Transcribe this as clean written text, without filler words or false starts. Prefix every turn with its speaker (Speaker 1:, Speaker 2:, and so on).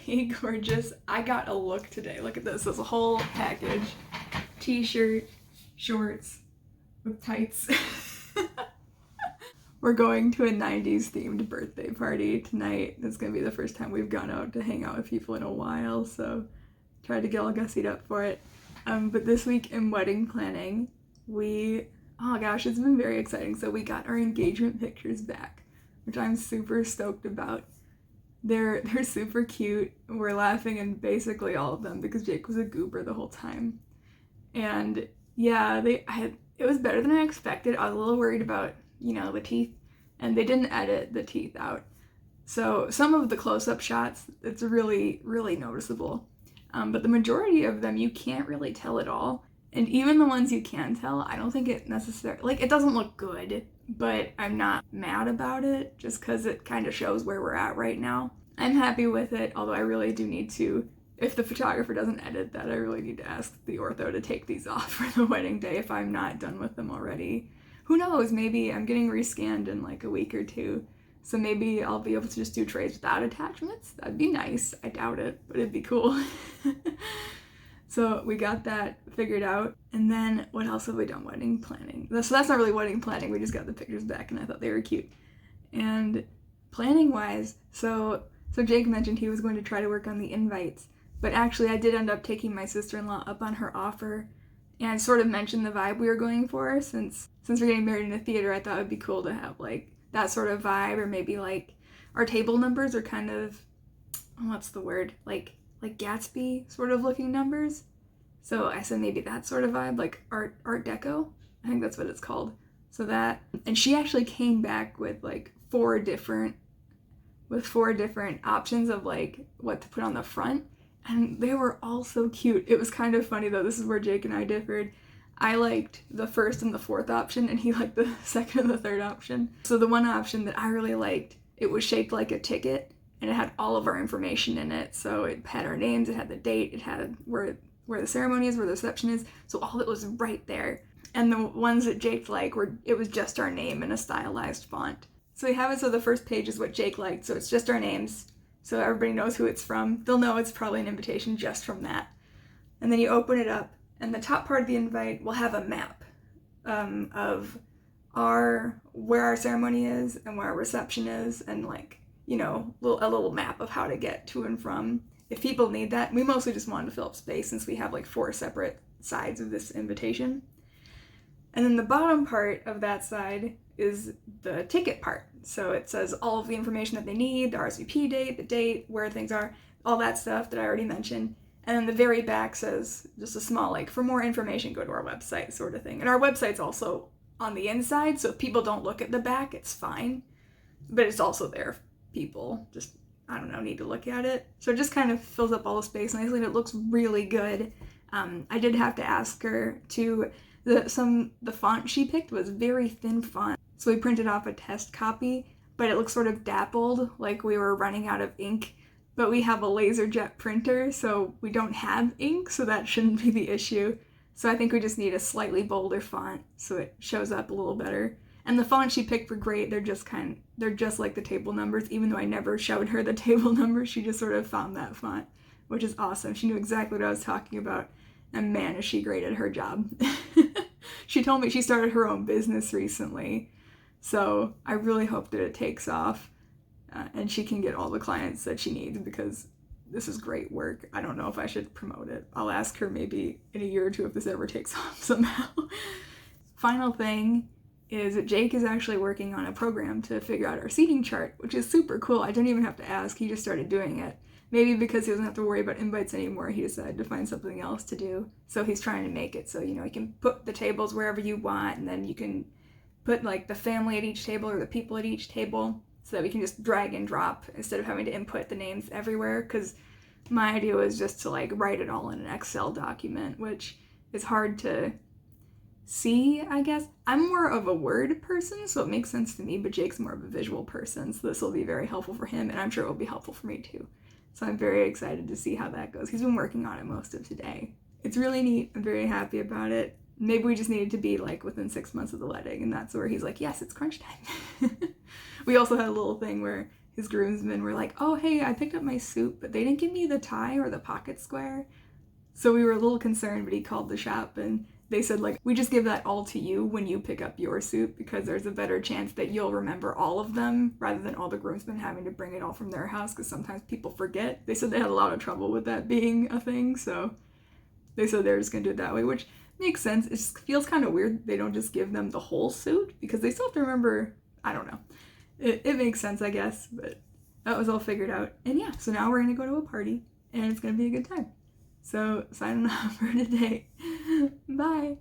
Speaker 1: Hey, gorgeous. I got a look today. Look at this. There's a whole package. T-shirt, shorts, with tights. We're going to a 90s themed birthday party tonight. It's gonna be the first time we've gone out to hang out with people in a while, so tried to get all gussied up for it. But this week in wedding planning, oh gosh, it's been very exciting. So we got our engagement pictures back, which I'm super stoked about. They're super cute. We're laughing in basically all of them because Jake was a goober the whole time. And yeah, it was better than I expected. I was a little worried about, the teeth, and they didn't edit the teeth out. So some of the close-up shots, it's really, really noticeable. But the majority of them, you can't really tell at all. And even the ones you can tell, I don't think it necessarily, it doesn't look good, but I'm not mad about it just because it kind of shows where we're at right now. I'm happy with it, although I really do need to, if the photographer doesn't edit that, I really need to ask the ortho to take these off for the wedding day if I'm not done with them already. Who knows, maybe I'm getting rescanned in like a week or two, so maybe I'll be able to just do trays without attachments. That'd be nice. I doubt it, but it'd be cool. So we got that figured out. And then what else have we done wedding planning? So that's not really wedding planning. We just got the pictures back and I thought they were cute. And planning wise, so Jake mentioned he was going to try to work on the invites, but actually I did end up taking my sister-in-law up on her offer and sort of mentioned the vibe we were going for. Since we're getting married in a theater, I thought it'd be cool to have like that sort of vibe, or maybe like our table numbers are kind of, what's the word? Like Gatsby sort of looking numbers. So I said maybe that sort of vibe, like Art Deco. I think that's what it's called. So that, and she actually came back with like four different options of like what to put on the front, and they were all so cute. It was kind of funny though. This is where Jake and I differed. I liked the first and the fourth option, and he liked the second and the third option. So the one option that I really liked, it was shaped like a ticket, and it had all of our information in it. So it had our names, it had the date, it had where the ceremony is, where the reception is. So all of it was right there. And the ones that Jake liked it was just our name in a stylized font. So we have it so the first page is what Jake liked, so it's just our names, so everybody knows who it's from. They'll know it's probably an invitation just from that. And then you open it up, and the top part of the invite will have a map of where our ceremony is and where our reception is, and like, a little map of how to get to and from. If people need that, we mostly just wanted to fill up space since we have like 4 separate sides of this invitation. And then the bottom part of that side is the ticket part. So it says all of the information that they need, the RSVP date, the date, where things are, all that stuff that I already mentioned. And then the very back says just a small, like, for more information, go to our website sort of thing. And our website's also on the inside, so if people don't look at the back, it's fine. But it's also there if people just, need to look at it. So it just kind of fills up all the space nicely, and it looks really good. I did have to ask her to, the font she picked was very thin font. So we printed off a test copy, but it looks sort of dappled, like we were running out of ink. But we have a LaserJet printer, so we don't have ink, so that shouldn't be the issue. So I think we just need a slightly bolder font so it shows up a little better. And the fonts she picked were great. They're just like the table numbers. Even though I never showed her the table numbers, she just sort of found that font, which is awesome. She knew exactly what I was talking about. And man, is she great at her job. She told me she started her own business recently. So I really hope that it takes off and she can get all the clients that she needs, because this is great work. I don't know if I should promote it. I'll ask her maybe in a year or two if this ever takes off somehow. Final thing is that Jake is actually working on a program to figure out our seating chart, which is super cool. I didn't even have to ask. He just started doing it. Maybe because he doesn't have to worry about invites anymore, he decided to find something else to do. So he's trying to make it so, you can put the tables wherever you want, and then you can put like the family at each table or the people at each table, so that we can just drag and drop instead of having to input the names everywhere. Because my idea was just to like write it all in an Excel document, which is hard to see, I guess. I'm more of a word person, so it makes sense to me, but Jake's more of a visual person, so this will be very helpful for him, and I'm sure it will be helpful for me too. So I'm very excited to see how that goes. He's been working on it most of today. It's really neat. I'm very happy about it. Maybe we just needed to be like within 6 months of the wedding, and that's where he's like, yes, it's crunch time. We also had a little thing where his groomsmen were like, oh, hey, I picked up my suit, but they didn't give me the tie or the pocket square. So we were a little concerned, but he called the shop and they said, like, we just give that all to you when you pick up your suit because there's a better chance that you'll remember all of them rather than all the groomsmen having to bring it all from their house because sometimes people forget. They said they had a lot of trouble with that being a thing, so they said they were just going to do it that way, which makes sense. It just feels kind of weird they don't just give them the whole suit because they still have to remember, I don't know. It makes sense, I guess, but that was all figured out. And yeah, so now we're going to go to a party and it's going to be a good time. So signing off for today. Bye.